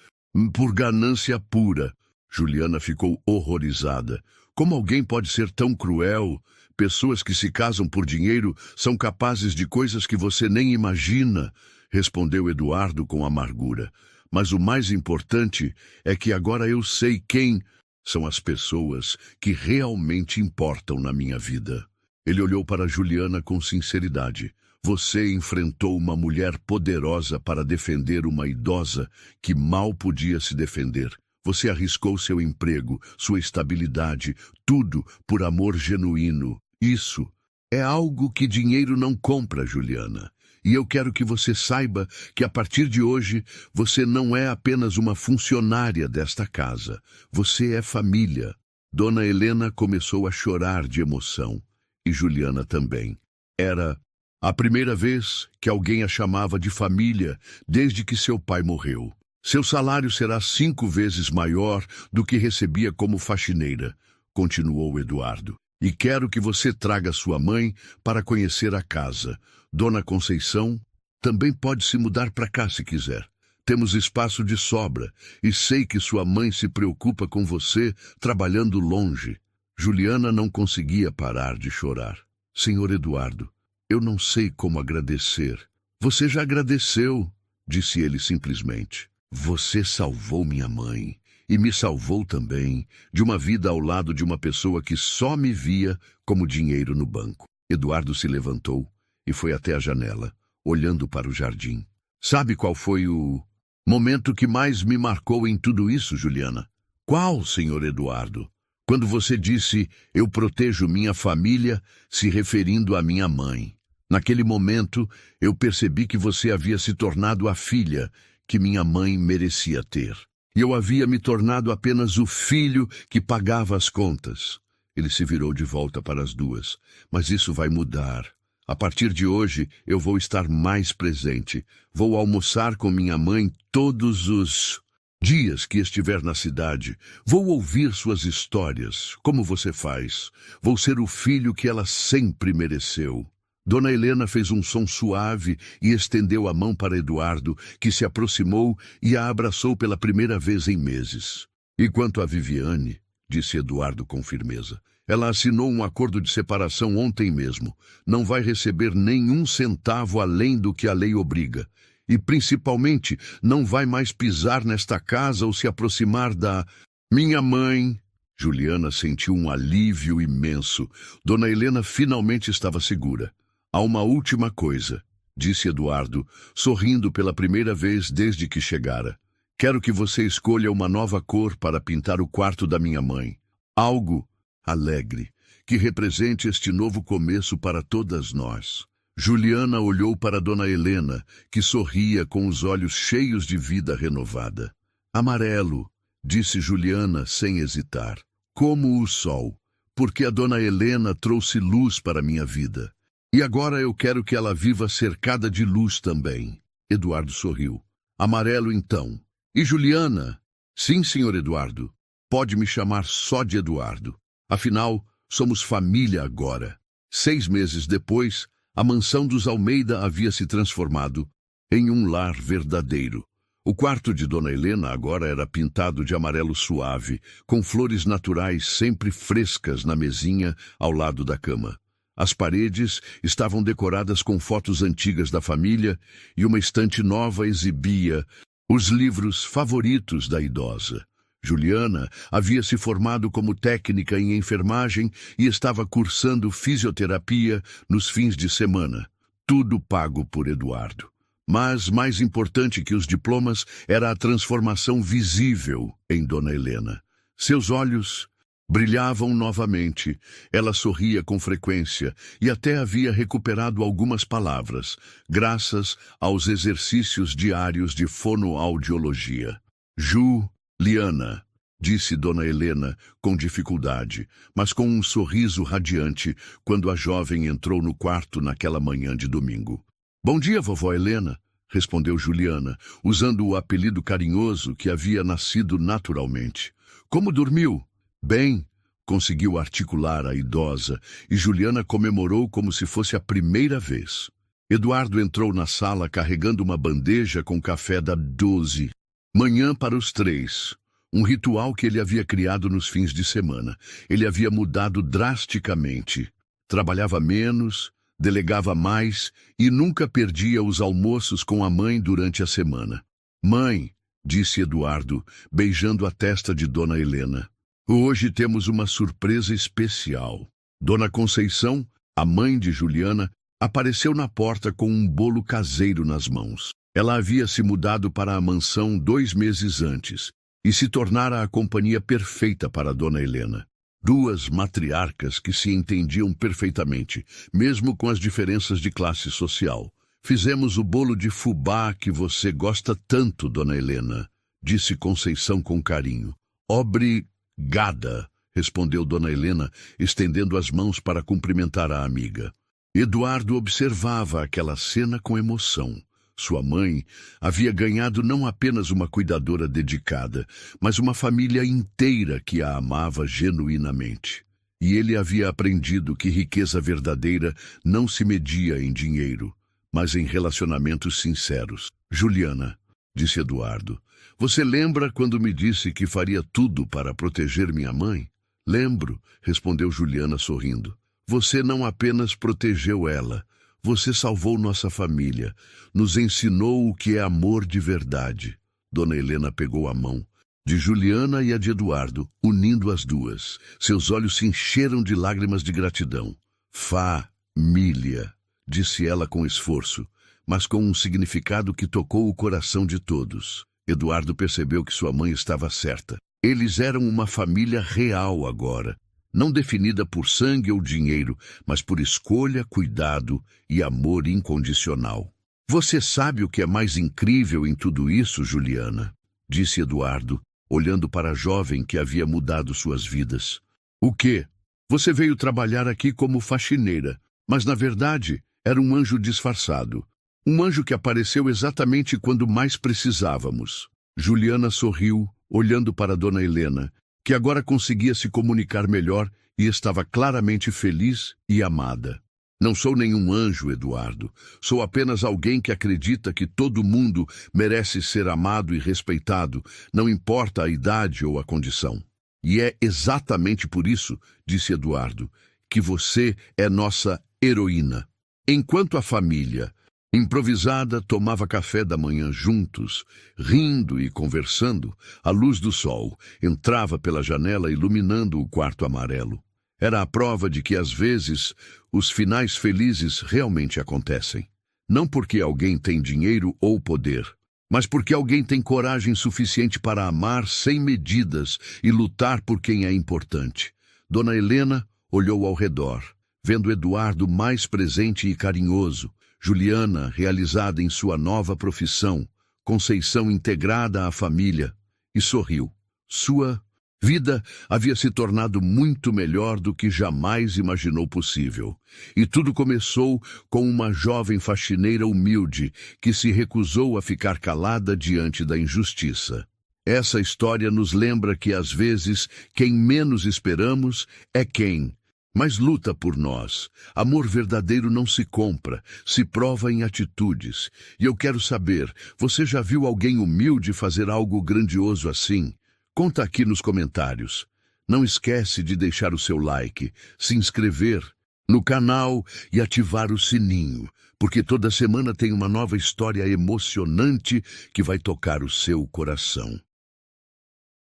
por ganância pura. Juliana ficou horrorizada. Como alguém pode ser tão cruel? Pessoas que se casam por dinheiro são capazes de coisas que você nem imagina, respondeu Eduardo com amargura. Mas o mais importante é que agora eu sei quem são as pessoas que realmente importam na minha vida. Ele olhou para Juliana com sinceridade. Você enfrentou uma mulher poderosa para defender uma idosa que mal podia se defender. Você arriscou seu emprego, sua estabilidade, tudo por amor genuíno. Isso é algo que dinheiro não compra, Juliana. E eu quero que você saiba que a partir de hoje você não é apenas uma funcionária desta casa. Você é família. Dona Helena começou a chorar de emoção. E Juliana também. Era a primeira vez que alguém a chamava de família desde que seu pai morreu. Seu salário será 5 vezes maior do que recebia como faxineira, continuou Eduardo. E quero que você traga sua mãe para conhecer a casa. Dona Conceição também pode se mudar para cá se quiser. Temos espaço de sobra e sei que sua mãe se preocupa com você trabalhando longe. Juliana não conseguia parar de chorar. Senhor Eduardo, eu não sei como agradecer. Você já agradeceu, disse ele simplesmente. Você salvou minha mãe e me salvou também de uma vida ao lado de uma pessoa que só me via como dinheiro no banco. Eduardo se levantou e foi até a janela, olhando para o jardim. Sabe qual foi o momento que mais me marcou em tudo isso, Juliana? Qual, senhor Eduardo? Quando você disse, eu protejo minha família, se referindo à minha mãe. Naquele momento, eu percebi que você havia se tornado a filha que minha mãe merecia ter. E eu havia me tornado apenas o filho que pagava as contas. Ele se virou de volta para as duas. Mas isso vai mudar. A partir de hoje, eu vou estar mais presente. Vou almoçar com minha mãe todos os dias que estiver na cidade. Vou ouvir suas histórias, como você faz. Vou ser o filho que ela sempre mereceu. Dona Helena fez um som suave e estendeu a mão para Eduardo, que se aproximou e a abraçou pela primeira vez em meses. E quanto a Viviane, disse Eduardo com firmeza, ela assinou um acordo de separação ontem mesmo. Não vai receber nenhum centavo além do que a lei obriga. E, principalmente, não vai mais pisar nesta casa ou se aproximar da... Minha mãe... Juliana sentiu um alívio imenso. Dona Helena finalmente estava segura. Há uma última coisa, disse Eduardo, sorrindo pela primeira vez desde que chegara. Quero que você escolha uma nova cor para pintar o quarto da minha mãe. Algo alegre, que represente este novo começo para todas nós. Juliana olhou para Dona Helena, que sorria com os olhos cheios de vida renovada. Amarelo, disse Juliana sem hesitar. Como o sol, porque a Dona Helena trouxe luz para minha vida. E agora eu quero que ela viva cercada de luz também. Eduardo sorriu. Amarelo, então. E Juliana? Sim, senhor Eduardo. Pode me chamar só de Eduardo. Afinal, somos família agora. 6 meses depois, a mansão dos Almeida havia se transformado em um lar verdadeiro. O quarto de Dona Helena agora era pintado de amarelo suave, com flores naturais sempre frescas na mesinha ao lado da cama. As paredes estavam decoradas com fotos antigas da família e uma estante nova exibia os livros favoritos da idosa. Juliana havia se formado como técnica em enfermagem e estava cursando fisioterapia nos fins de semana. Tudo pago por Eduardo. Mas, mais importante que os diplomas, era a transformação visível em Dona Helena. Seus olhos brilhavam novamente, ela sorria com frequência e até havia recuperado algumas palavras, graças aos exercícios diários de fonoaudiologia. Juliana, disse Dona Helena com dificuldade, mas com um sorriso radiante, quando a jovem entrou no quarto naquela manhã de domingo. Bom dia, vovó Helena, respondeu Juliana, usando o apelido carinhoso que havia nascido naturalmente. Como dormiu? Bem, conseguiu articular a idosa, e Juliana comemorou como se fosse a primeira vez. Eduardo entrou na sala carregando uma bandeja com café da 12. Manhã para os 3. Um ritual que ele havia criado nos fins de semana. Ele havia mudado drasticamente. Trabalhava menos, delegava mais e nunca perdia os almoços com a mãe durante a semana. Mãe, disse Eduardo, beijando a testa de Dona Helena. Hoje temos uma surpresa especial. Dona Conceição, a mãe de Juliana, apareceu na porta com um bolo caseiro nas mãos. Ela havia se mudado para a mansão 2 meses antes e se tornara a companhia perfeita para Dona Helena. 2 matriarcas que se entendiam perfeitamente, mesmo com as diferenças de classe social. Fizemos o bolo de fubá que você gosta tanto, Dona Helena, disse Conceição com carinho. Obrigada, respondeu Dona Helena, estendendo as mãos para cumprimentar a amiga. Eduardo observava aquela cena com emoção. Sua mãe havia ganhado não apenas uma cuidadora dedicada, mas uma família inteira que a amava genuinamente. E ele havia aprendido que riqueza verdadeira não se media em dinheiro, mas em relacionamentos sinceros. Juliana, disse Eduardo, você lembra quando me disse que faria tudo para proteger minha mãe? Lembro, respondeu Juliana sorrindo. Você não apenas protegeu ela, você salvou nossa família, nos ensinou o que é amor de verdade. Dona Helena pegou a mão de Juliana e a de Eduardo, unindo as duas. Seus olhos se encheram de lágrimas de gratidão. Família, disse ela com esforço, mas com um significado que tocou o coração de todos. Eduardo percebeu que sua mãe estava certa. Eles eram uma família real agora. Não definida por sangue ou dinheiro, mas por escolha, cuidado e amor incondicional. Você sabe o que é mais incrível em tudo isso, Juliana? Disse Eduardo, olhando para a jovem que havia mudado suas vidas. O quê? Você veio trabalhar aqui como faxineira, mas na verdade era um anjo disfarçado. Um anjo que apareceu exatamente quando mais precisávamos. Juliana sorriu, olhando para Dona Helena, que agora conseguia se comunicar melhor e estava claramente feliz e amada. Não sou nenhum anjo, Eduardo. Sou apenas alguém que acredita que todo mundo merece ser amado e respeitado, não importa a idade ou a condição. E é exatamente por isso, disse Eduardo, que você é nossa heroína. Enquanto a família Improvisada, tomava café da manhã juntos, rindo e conversando. A luz do sol entrava pela janela iluminando o quarto amarelo. Era a prova de que, às vezes, os finais felizes realmente acontecem. Não porque alguém tem dinheiro ou poder, mas porque alguém tem coragem suficiente para amar sem medidas e lutar por quem é importante. Dona Helena olhou ao redor, vendo Eduardo mais presente e carinhoso, Juliana realizada em sua nova profissão, Conceição integrada à família, e sorriu. Sua vida havia se tornado muito melhor do que jamais imaginou possível. E tudo começou com uma jovem faxineira humilde que se recusou a ficar calada diante da injustiça. Essa história nos lembra que, às vezes, quem menos esperamos é quem mas luta por nós. Amor verdadeiro não se compra, se prova em atitudes. E eu quero saber, você já viu alguém humilde fazer algo grandioso assim? Conta aqui nos comentários. Não esquece de deixar o seu like, se inscrever no canal e ativar o sininho, porque toda semana tem uma nova história emocionante que vai tocar o seu coração.